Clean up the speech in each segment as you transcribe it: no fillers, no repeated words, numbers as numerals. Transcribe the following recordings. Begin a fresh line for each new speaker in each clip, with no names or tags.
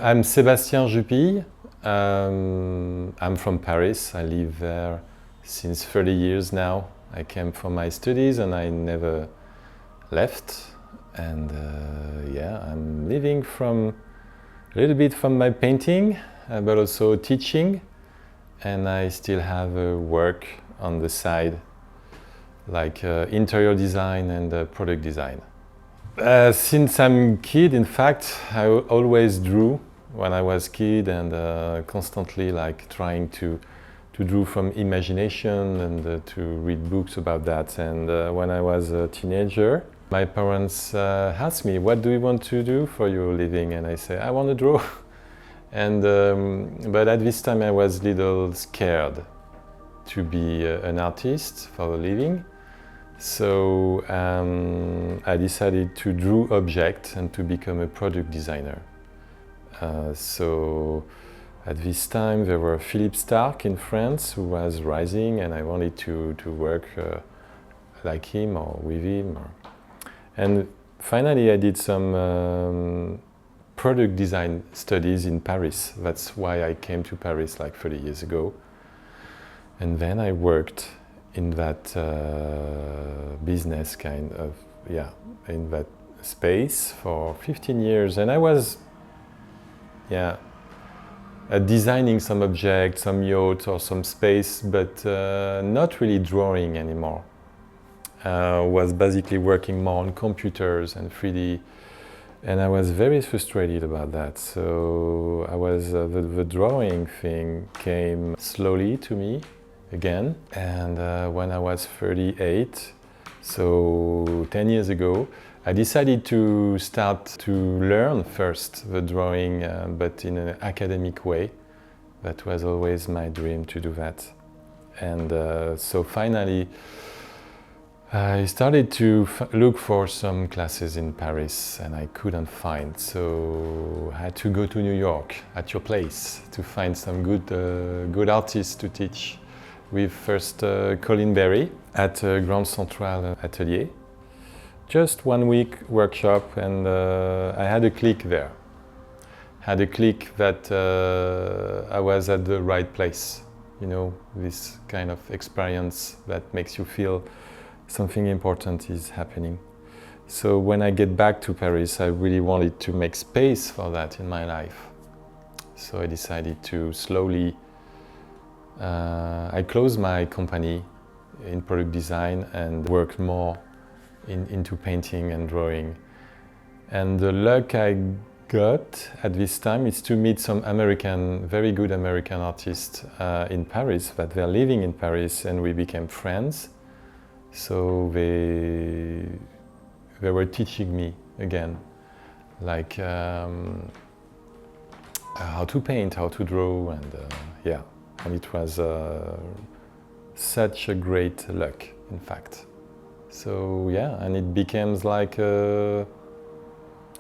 I'm Sébastien Jupillé. I'm from Paris. I live there since 30 years now. I came for my studies and I never left. And yeah, I'm living from a little bit from my painting, but also teaching. And I still have work on the side, like interior design and product design. Since I'm a kid, in fact, I always drew when I was a kid and constantly like trying to draw from imagination and to read books about that. And when I was a teenager, my parents asked me, "What do you want to do for your living?" And I said, "I want to draw." And but at this time I was a little scared to be an artist for a living. So I decided to draw objects and to become a product designer. So at this time there were Philippe Starck in France who was rising, and I wanted to work like him or with him. And finally I did some product design studies in Paris. That's why I came to Paris like 30 years ago. And then I worked in that business kind of, in that space for 15 years. And I was, designing some object, some yacht or some space, but not really drawing anymore. Was basically working more on computers and 3D. And I was very frustrated about that. So I was, the drawing thing came slowly to me again. And when I was 38, so 10 years ago, I decided to start to learn first the drawing, but in an academic way. That was always my dream to do that. And so finally, I started to look for some classes in Paris and I couldn't find, so I had to go to New York, at your place, to find some good artists to teach. With first Colin Berry at Grand Central Atelier. Just 1 week workshop, and I had a click there. Had a click that I was at the right place. You know, this kind of experience that makes you feel something important is happening. So when I get back to Paris, I really wanted to make space for that in my life. So I decided to slowly, I closed my company in product design and worked more into painting and drawing. And the luck I got at this time is to meet some very good American artists in Paris, that they're living in Paris, and we became friends. So they were teaching me again, like how to paint, how to draw, and and it was such a great luck, in fact. So and it becomes like a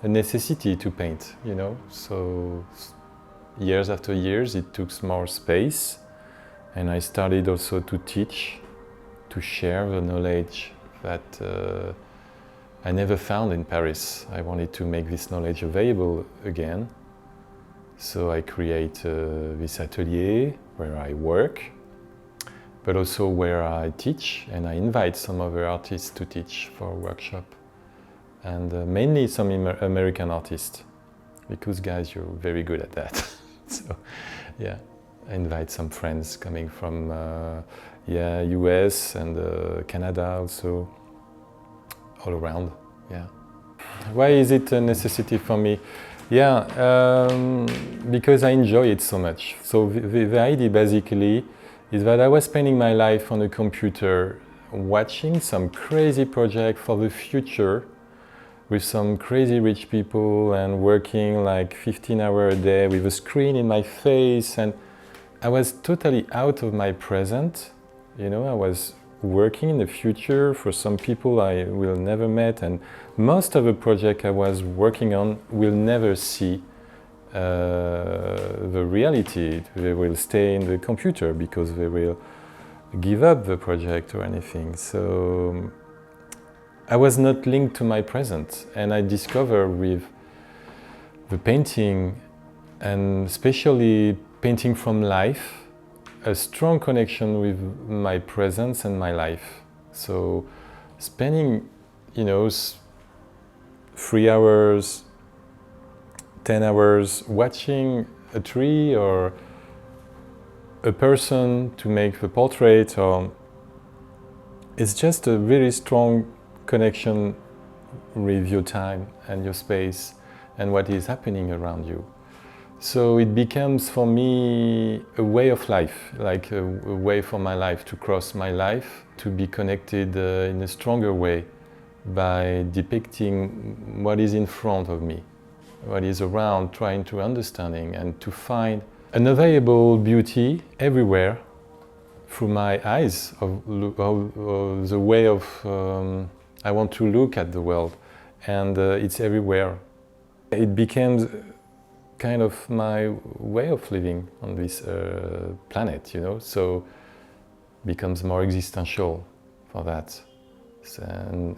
necessity to paint, you know. So years after years, it took more space, and I started also to teach, to share the knowledge that I never found in Paris. I wanted to make this knowledge available again. So I create this atelier where I work, but also where I teach, and I invite some other artists to teach for a workshop. And mainly some American artists, because guys, you're very good at that. So I invite some friends coming from US and Canada also, all around, Why is it a necessity for me? Because I enjoy it so much. So the idea basically is that I was spending my life on a computer watching some crazy project for the future with some crazy rich people and working like 15 hours a day with a screen in my face, and I was totally out of my present. You know, I was working in the future for some people I will never meet, and most of the project I was working on will never see the reality. They will stay in the computer because they will give up the project or anything. So I was not linked to my present, and I discovered with the painting and especially painting from life, a strong connection with my presence and my life. So spending, 3 hours, 10 hours watching a tree or a person to make the portrait, or it's just a very strong connection with your time and your space and what is happening around you. So it becomes for me a way of life, like a way for my life to cross my life, to be connected in a stronger way by depicting what is in front of me, what is around, trying to understanding and to find an available beauty everywhere through my eyes of the way of I want to look at the world, and it's everywhere. It becomes kind of my way of living on this planet, so becomes more existential for that. So,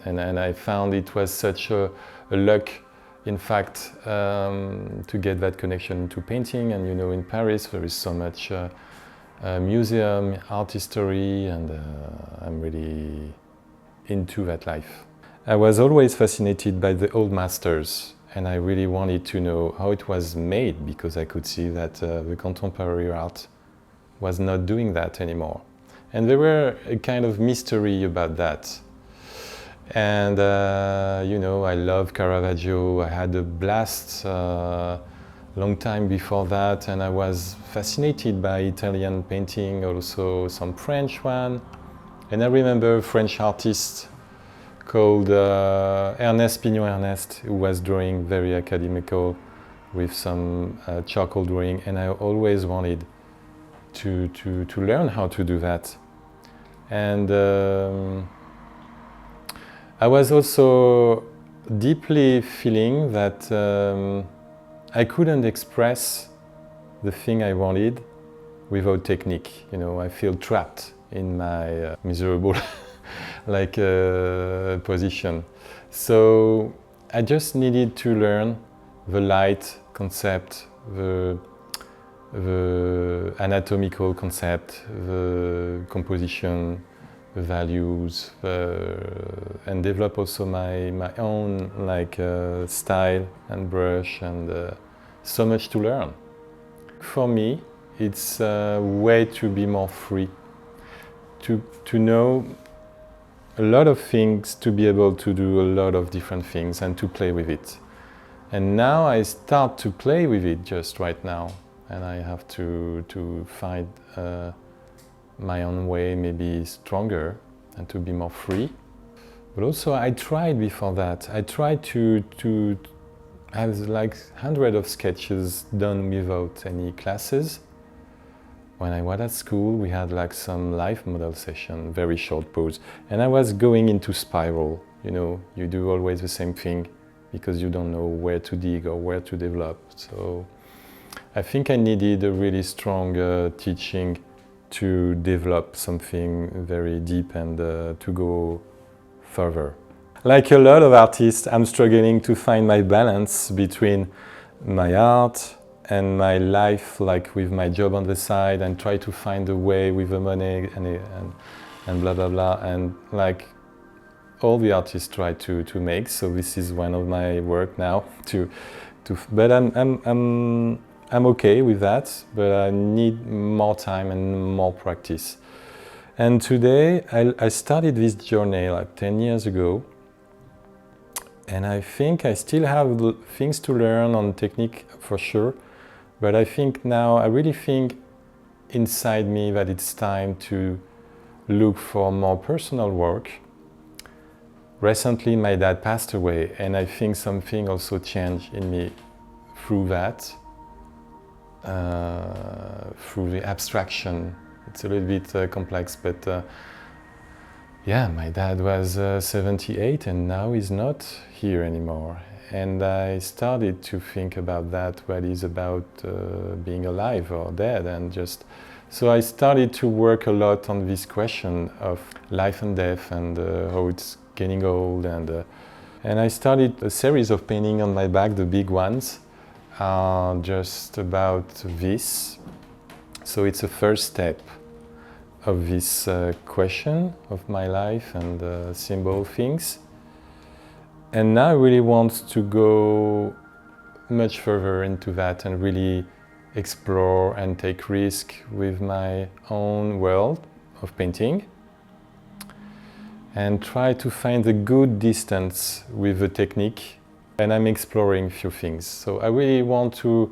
and I found it was such a luck, in fact, to get that connection to painting. And in Paris there is so much museum, art history, and I'm really into that life. I was always fascinated by the old masters, and I really wanted to know how it was made, because I could see that the contemporary art was not doing that anymore. And there were a kind of mystery about that. And I love Caravaggio. I had a blast long time before that, and I was fascinated by Italian painting, also some French one. And I remember a French artist called Ernest Pignon-Ernest, who was drawing very academical with some charcoal drawing, and I always wanted to learn how to do that. And I was also deeply feeling that I couldn't express the thing I wanted without technique. I feel trapped in my miserable position. So I just needed to learn the light concept, the anatomical concept, the composition, the values, and develop also my own style and brush, and so much to learn. For me, it's a way to be more free, to know a lot of things, to be able to do a lot of different things and to play with it. And now I start to play with it just right now, and I have to find my own way, maybe stronger, and to be more free. But also I tried before that. I tried to have hundreds of sketches done without any classes. When I was at school, we had some life model session, very short pose, and I was going into spiral. You do always the same thing because you don't know where to dig or where to develop. So I think I needed a really strong teaching to develop something very deep and to go further. Like a lot of artists, I'm struggling to find my balance between my art and my life, with my job on the side, and try to find a way with the money and blah blah blah, and all the artists try to make. So this is one of my work now. But I'm okay with that, but I need more time and more practice. And today I started this journey 10 years ago, and I think I still have things to learn on technique for sure, but I really think inside me that it's time to look for more personal work. Recently my dad passed away, and I think something also changed in me through that. Through the abstraction. It's a little bit complex, but my dad was 78 and now he's not here anymore. And I started to think about that, what is about being alive or dead, and so I started to work a lot on this question of life and death, and how it's getting old, and I started a series of paintings on my back, the big ones, are just about this. So it's a first step of this question of my life and symbol things. And now I really want to go much further into that and really explore and take risk with my own world of painting and try to find a good distance with the technique. And I'm exploring a few things. So I really want to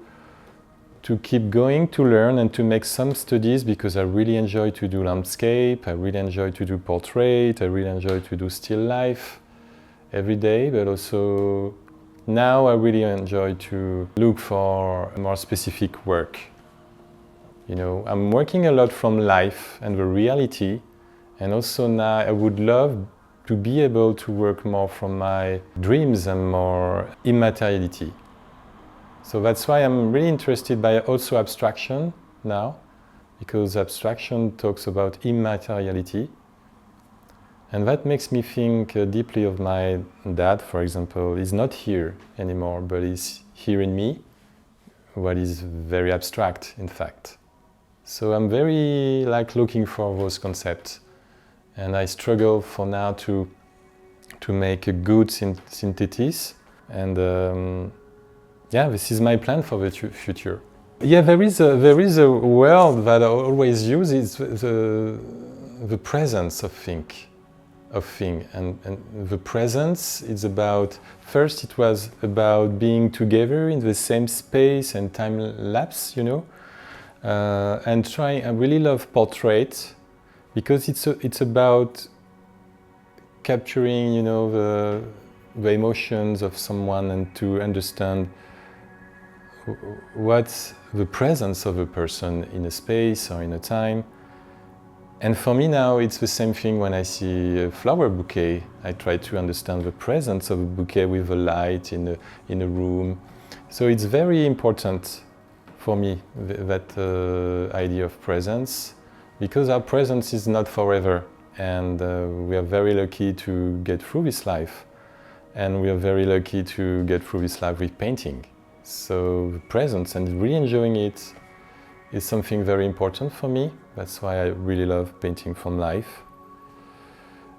keep going to learn and to make some studies, because I really enjoy to do landscape, I really enjoy to do portrait, I really enjoy to do still life every day, but also now I really enjoy to look for more specific work. You know, I'm working a lot from life and the reality, and also now I would love to be able to work more from my dreams and more immateriality. So that's why I'm really interested by also abstraction now, because abstraction talks about immateriality. And that makes me think deeply of my dad, for example. He's not here anymore, but he's here in me, what is very abstract, in fact. So I'm very looking for those concepts. And I struggle for now to make a good synthesis. And yeah, this is my plan for the future. Yeah, there is a word that I always use, is the presence of thing. And the presence is about, first it was about being together in the same space and time lapse, you know, and I really love portrait, because it's about capturing, you know, the emotions of someone and to understand what's the presence of a person in a space or in a time. And for me now, it's the same thing when I see a flower bouquet. I try to understand the presence of a bouquet with a light in a room. So it's very important for me, that idea of presence, because our presence is not forever. And we are very lucky to get through this life. And we are very lucky to get through this life with painting. So the presence and really enjoying it is something very important for me. That's why I really love painting from life.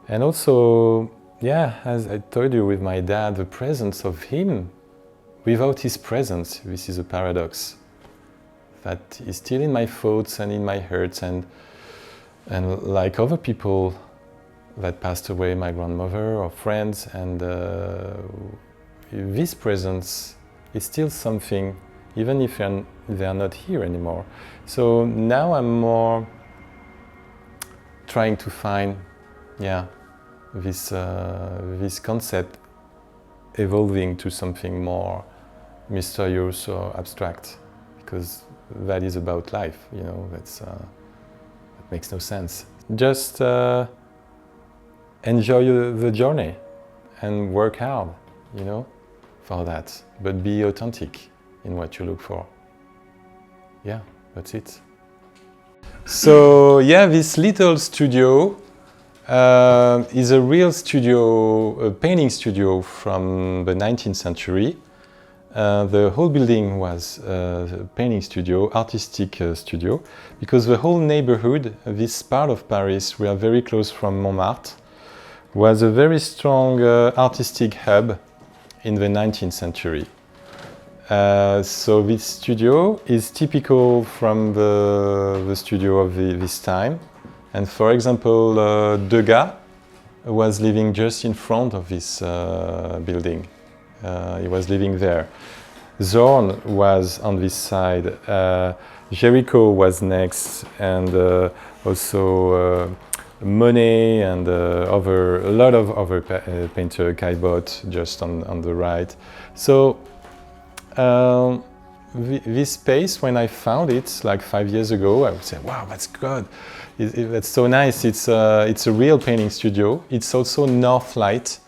And also, yeah, as I told you with my dad, the presence of him, without his presence, this is a paradox, that is still in my thoughts and in my hearts, and like other people that passed away, my grandmother or friends, and this presence is still something, even if they are not here anymore. So now I'm more trying to find, yeah, this concept evolving to something more mysterious or abstract, because that is about life, you know, that makes no sense. Just enjoy the journey and work hard, you know, for that, but be authentic in what you look for. Yeah, that's it. So yeah, this little studio is a real studio, a painting studio from the 19th century. The whole building was a painting studio, artistic studio, because the whole neighborhood, this part of Paris, we are very close from Montmartre, was a very strong artistic hub in the 19th century. So this studio is typical from the studio of this time. And for example, Degas was living just in front of this building. He was living there. Zorn was on this side. Jericho was next, and also Monet and a lot of other painter, Caillebotte just on the right. So this space, when I found it like 5 years ago, I would say, wow, that's good. That's so nice. It's a real painting studio. It's also north light.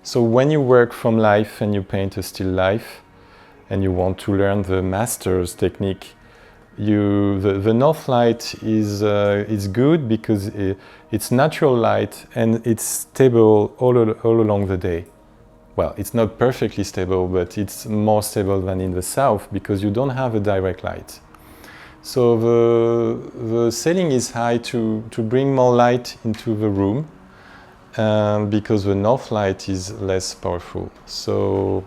So when you work from life and you paint a still life and you want to learn the master's technique, the north light is good because it's natural light and it's stable all along the day. well, it's not perfectly stable, but it's more stable than in the south because you don't have a direct light. So the ceiling is high to bring more light into the room because the north light is less powerful. So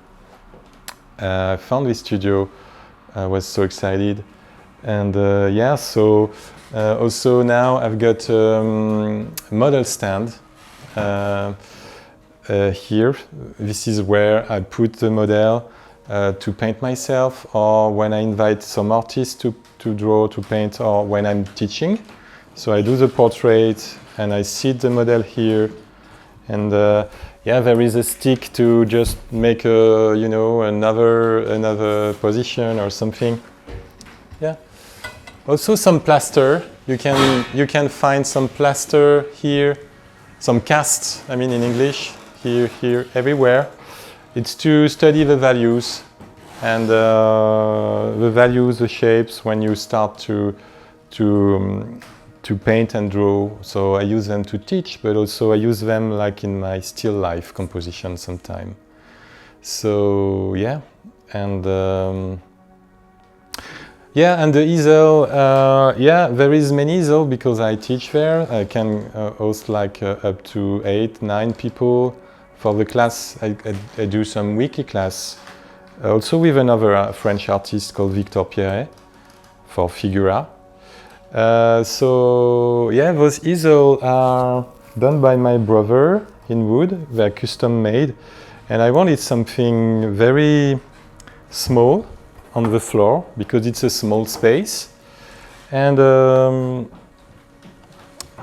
I found this studio, I was so excited. And yeah, so also now I've got a model stand here. This is where I put the model to paint myself, or when I invite some artists to draw, to paint, or when I'm teaching. So I do the portrait and I sit the model here, and yeah, there is a stick to just make a, you know, another position or something. Yeah. Also some plaster. You can find some plaster here, some casts, I mean in English, here, everywhere. It's to study the values and the values, the shapes when you start to paint and draw. So I use them to teach, but also I use them like in my still life composition sometime. So yeah, and yeah, and the easel, yeah, there is many easel because I teach there. I can host like up to 8, 9 people. For the class, I do some weekly class, also with another French artist called Victor Pierret for Figura. So yeah, those easels are done by my brother in wood. They're custom made, and I wanted something very small on the floor because it's a small space, and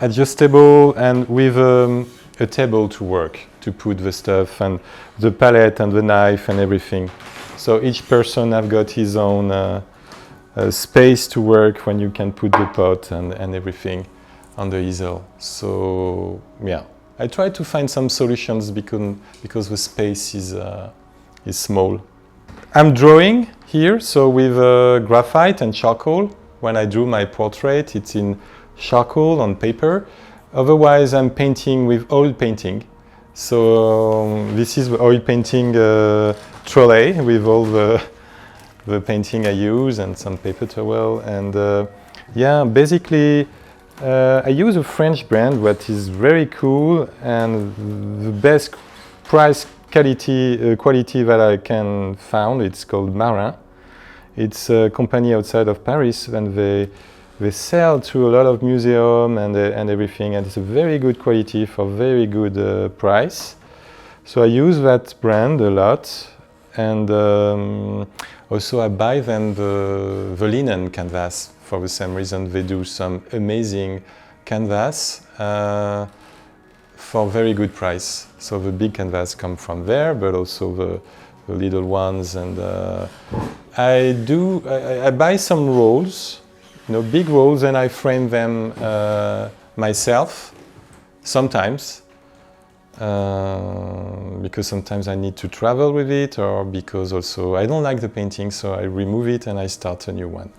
adjustable, and with a table to work, to put the stuff and the palette and the knife and everything. So each person have got his own space to work when you can put the pot and everything on the easel. So yeah, I try to find some solutions because the space is small. I'm drawing here, so with graphite and charcoal. When I do my portrait, it's in charcoal on paper. Otherwise, I'm painting with oil painting. So this is the oil painting trolley with all the painting I use and some paper towel. And yeah, basically, I use a French brand that is very cool and the best price quality that I can found. It's called Marin. It's a company outside of Paris, and they sell to a lot of museums and everything, and it's a very good quality for very good price. So I use that brand a lot, and also I buy them the linen canvas for the same reason. They do some amazing canvas for very good price. So the big canvas come from there, but also the little ones, and I buy some rolls, you know, big rolls, and I frame them myself sometimes, because sometimes I need to travel with it, or because also I don't like the painting, so I remove it and I start a new one.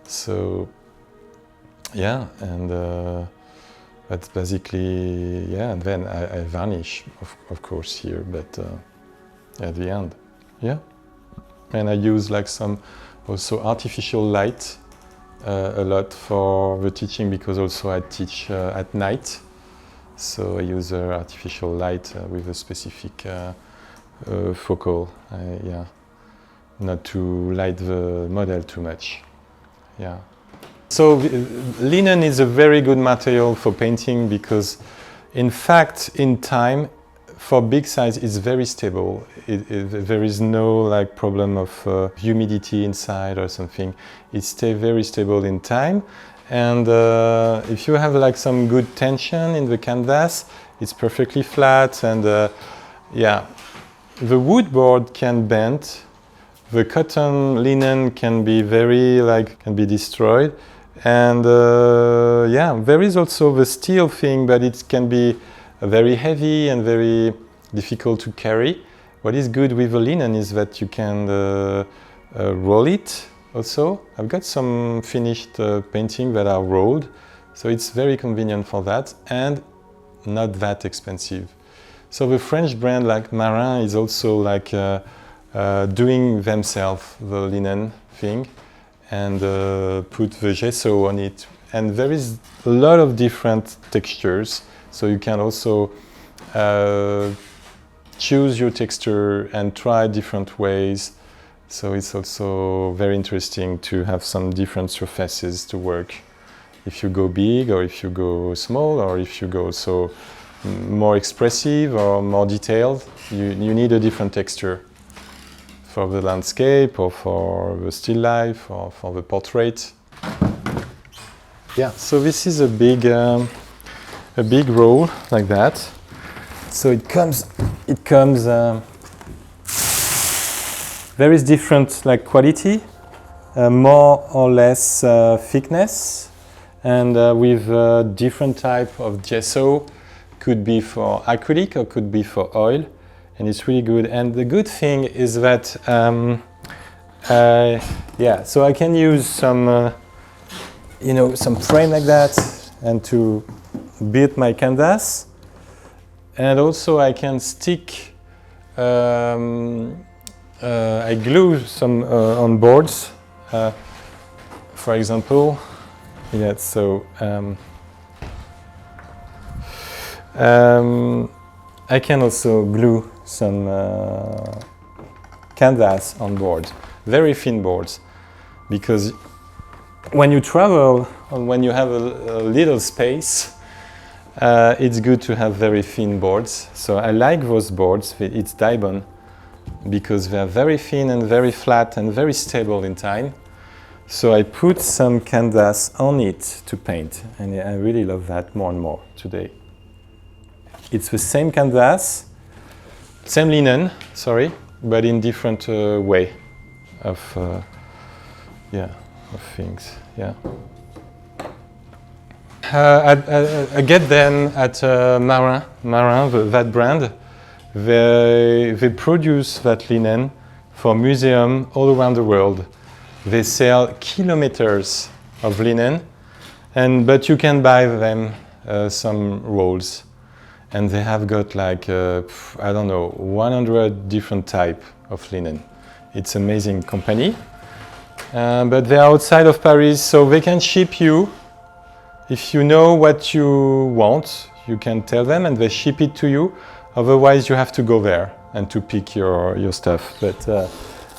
So yeah, and that's basically, yeah, and then I varnish, of course, here, but at the end, yeah. And I use like some also artificial light a lot for the teaching, because also I teach at night. So I use artificial light with a specific focal, yeah, not to light the model too much, yeah. So linen is a very good material for painting because, in fact, in time, for big size, it's very stable. There is no like problem of humidity inside or something. It stays very stable in time. And if you have like some good tension in the canvas, it's perfectly flat. And yeah, the wood board can bend. The cotton linen can be can be destroyed. And yeah, there is also the steel thing, but it can be very heavy and very difficult to carry. What is good with the linen is that you can roll it also. I've got some finished painting that are rolled, so it's very convenient for that and not that expensive. So the French brand like Marin is also like doing themselves the linen thing and put the gesso on it. And there is a lot of different textures, so you can also choose your texture and try different ways. So it's also very interesting to have some different surfaces to work. If you go big or if you go small or if you go so more expressive or more detailed, you need a different texture for the landscape or for the still life or for the portrait. Yeah, so this is a big roll like that. So it comes there is different like quality, more or less thickness, and with different type of gesso. Could be for acrylic or could be for oil, and it's really good. And the good thing is that yeah, so I can use some some frame like that and to build my canvas, and also I can stick I glue some on boards, for example. Yeah, so I can also glue some canvas on board, very thin boards, because when you travel and when you have a little space, it's good to have very thin boards. So I like those boards. It's Dibond, because they are very thin and very flat and very stable in time. So I put some canvas on it to paint, and I really love that more and more today. It's the same canvas, same linen, sorry, but in different way of things. Yeah. I get them at Marin, that brand. They produce that linen for museums all around the world. They sell kilometers of linen, but you can buy them some rolls. And they have got like, I don't know, 100 different types of linen. It's an amazing company. But they're outside of Paris, so they can ship you. If you know what you want, you can tell them and they ship it to you. Otherwise, you have to go there and to pick your stuff. But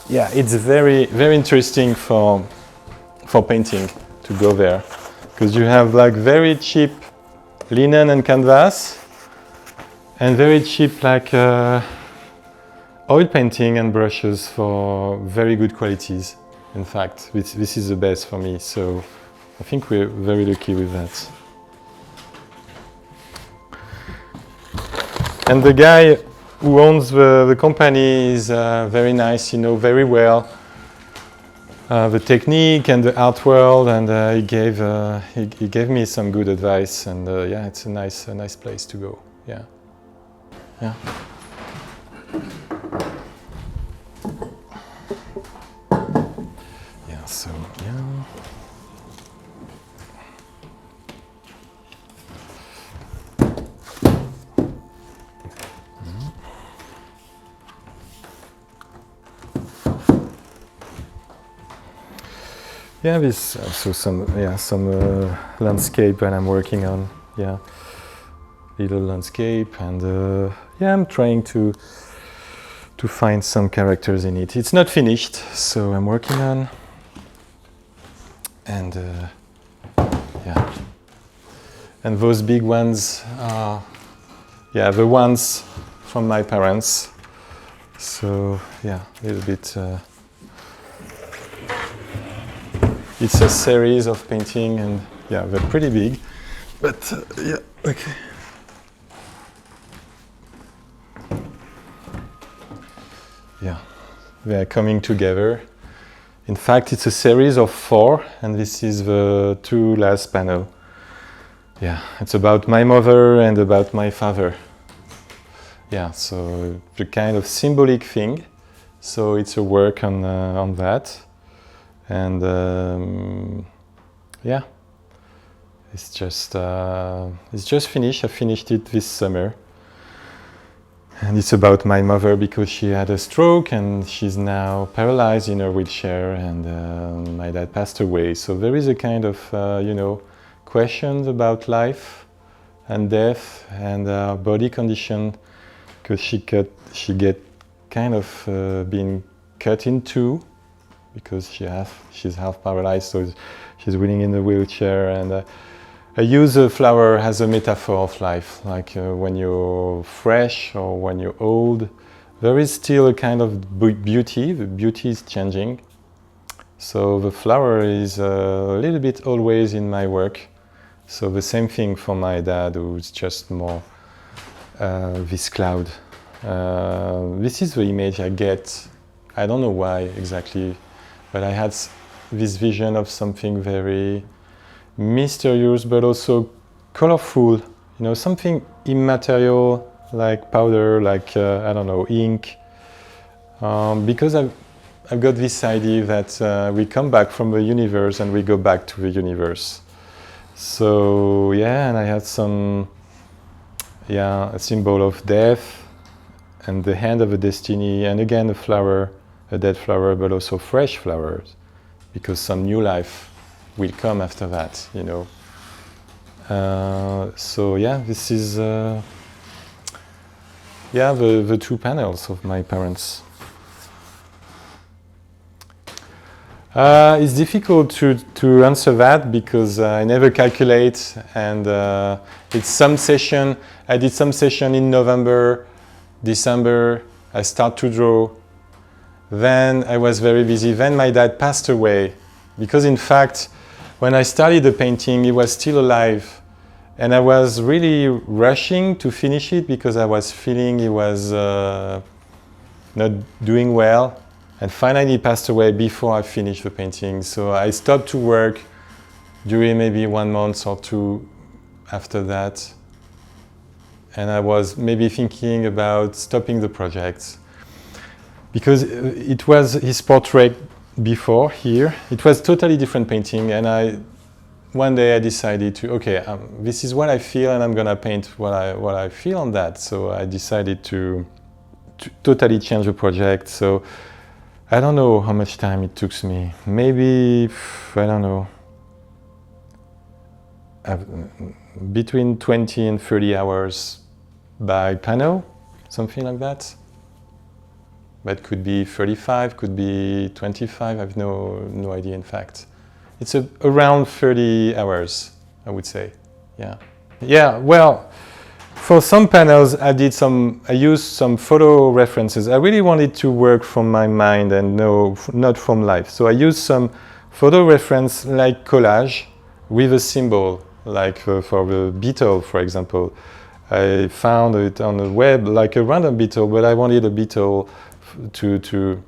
yeah, it's very, very interesting for painting to go there, because you have like very cheap linen and canvas, and very cheap like oil painting and brushes for very good qualities. In fact, this is the best for me. So I think we're very lucky with that. And the guy who owns the company is very nice, you know, very well the technique and the art world, and he gave me some good advice, and yeah, it's a nice place to go. Yeah, yeah. Yeah, so yeah. Yeah, this also some landscape that I'm working on. Yeah, little landscape, and yeah, I'm trying to find some characters in it. It's not finished, so I'm working on. And yeah, and those big ones are yeah, the ones from my parents. So yeah, a little bit. It's a series of painting, and yeah, they're pretty big, but yeah, okay. Yeah, they are coming together. In fact, it's a series of 4, and this is the 2 last panel. Yeah, it's about my mother and about my father. Yeah, so the kind of symbolic thing. So it's a work on that. And yeah, it's just finished. I finished it this summer, And it's about my mother because she had a stroke and she's now paralyzed in her wheelchair, and my dad passed away. So there is a kind of, questions about life and death and body condition, because she get kind of been cut in two because she's half paralyzed, so she's wheeling in a wheelchair. And I use a flower as a metaphor of life, like when you're fresh or when you're old, there is still a kind of beauty. The beauty is changing. So the flower is a little bit always in my work. So the same thing for my dad, who's just more this cloud. This is the image I get. I don't know why exactly, but I had this vision of something very mysterious but also colorful, something immaterial, like powder, like I don't know, ink, because I've got this idea that we come back from the universe and we go back to the universe. So yeah, and I had a symbol of death and the hand of a destiny, and again a flower, a dead flower, but also fresh flowers, because some new life will come after that, So yeah, this is the two panels of my parents. It's difficult to answer that because I never calculate, and it's some session. I did some session in November, December. I start to draw. Then I was very busy. Then my dad passed away, because in fact, when I started the painting, he was still alive, and I was really rushing to finish it because I was feeling he was not doing well, and finally he passed away before I finished the painting. So I stopped to work during maybe 1 month or two after that, and I was maybe thinking about stopping the project, because it was his portrait before here. It was totally different painting, and one day I decided to, this is what I feel, and I'm gonna paint what I feel on that. So I decided to totally change the project. So I don't know how much time it took me. Maybe, I don't know, between 20 and 30 hours by panel, something like that. That could be 35, could be 25, I have no idea in fact. It's around 30 hours, I would say, yeah. Yeah, well, for some panels I used some photo references. I really wanted to work from my mind and not from life. So I used some photo reference like collage with a symbol, like for the beetle, for example. I found it on the web, like a random beetle, but I wanted a beetle to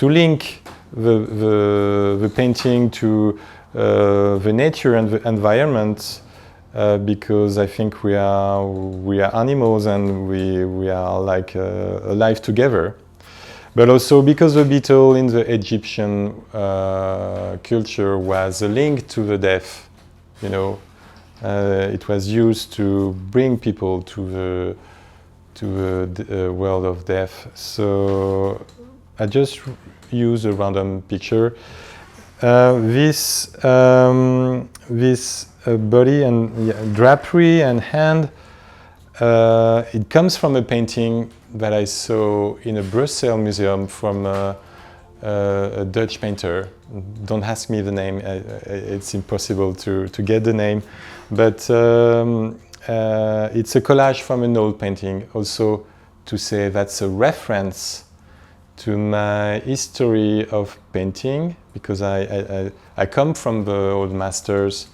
link the painting to the nature and the environment, because I think we are animals and we are like alive together. But also because the beetle in the Egyptian culture was a link to the death, it was used to bring people to the world of death. So I just use a random picture. This body and drapery and hand, it comes from a painting that I saw in a Brussels museum from a Dutch painter. Don't ask me the name, it's impossible to get the name, but it's a collage from an old painting, also to say that's a reference to my history of painting, because I come from the old masters,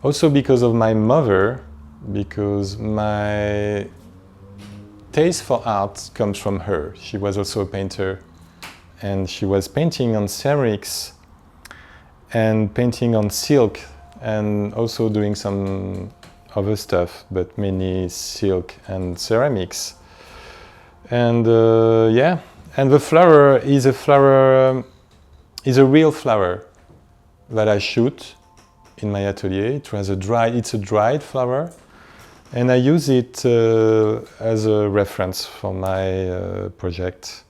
also because of my mother, because my taste for art comes from her. She was also a painter, and she was painting on ceramics and painting on silk, and also doing some other stuff, but mainly silk and ceramics. And yeah, and the flower is a real flower that I shoot in my atelier. It's a dried flower, And I use it as a reference for my project.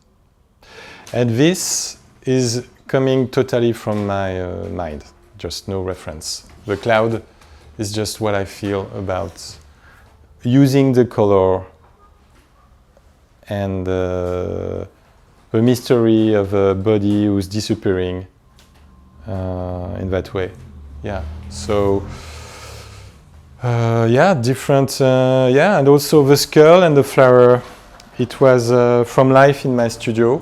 And this is coming totally from my mind, just no reference. The cloud is just what I feel about using the color and the mystery of a body who's disappearing in that way. Yeah, so yeah, different, yeah, and also the skull and the flower. It was from life in my studio.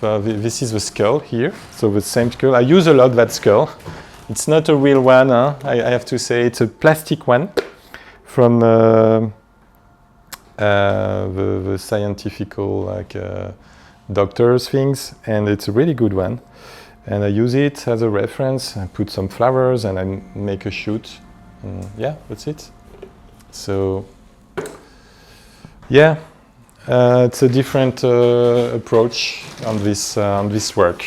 This is the skull here, so the same skull. I use a lot that skull. It's not a real one, huh? I have to say. It's a plastic one from the scientifical, like doctors things, and it's a really good one. And I use it as a reference. I put some flowers and I make a shoot. Yeah, that's it. So yeah, it's a different approach on this work,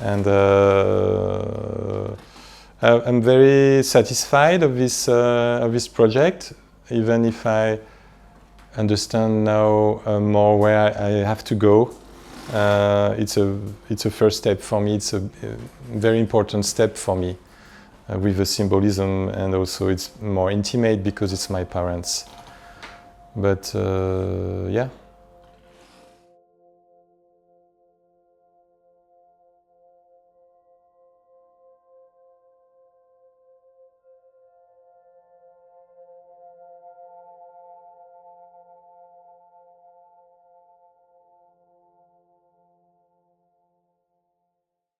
and I'm very satisfied of this project, even if I understand now more where I have to go. It's a first step for me. It's a very important step for me. With the symbolism, and also it's more intimate because it's my parents. But yeah.